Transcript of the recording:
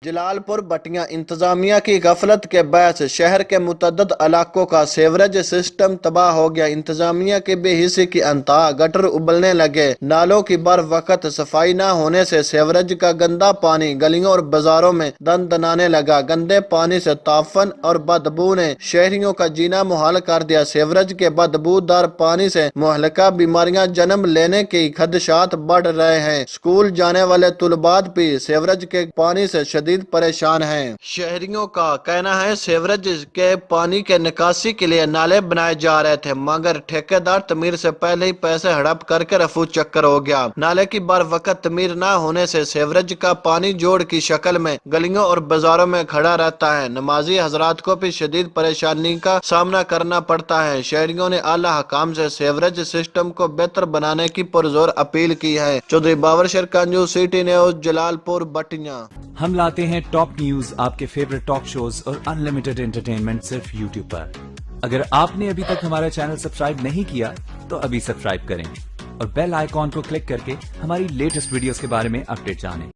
जलालपुर बटिया इंतजामिया की गफलत के बायस शहर के मुतअद्दिद इलाकों का सीवरेज सिस्टम तबाह हो गया। इंतजामिया के बेहिसी की अंतहा, गटर उबलने लगे। नालों की बर वक्त सफाई न होने से सीवरेज का गंदा पानी गलियों और बाजारों में दनाने लगा। गंदे पानी से ताफन और बदबू ने शहरियों का जीना मुहाल कर दिया। सीवरेज के बदबूदार पानी से मुहलका बीमारियां जन्म लेने के खदशात बढ़ रहे हैं। स्कूल जाने वाले तुलबात भी सीवरेज के पानी से शदीद परेशान हैं। शहरियों का कहना है सीवरेज के पानी के निकासी के लिए नाले बनाए जा रहे थे, मगर ठेकेदार तमीर से पहले ही पैसे हड़प करके रफू चक्कर हो गया। नाले की बर वक्त तमीर न होने से सीवरेज का पानी जोड़ की शक्ल में गलियों और बाजारों में खड़ा रहता है। नमाजी हजरात को भी शदीद परेशानी का सामना करना पड़ता है। शहरियों ने आला हकाम से सीवरेज सिस्टम को बेहतर बनाने की पुरजोर अपील की है। चौधरी बाबर शेर कंजू, सिटी न्यूज, जलालपुर बटिया। हम लाते हैं टॉप न्यूज, आपके फेवरेट टॉक शोज और अनलिमिटेड एंटरटेनमेंट सिर्फ यूट्यूब पर। अगर आपने अभी तक हमारा चैनल सब्सक्राइब नहीं किया तो अभी सब्सक्राइब करें और बेल आइकॉन को क्लिक करके हमारी लेटेस्ट वीडियोस के बारे में अपडेट जानें।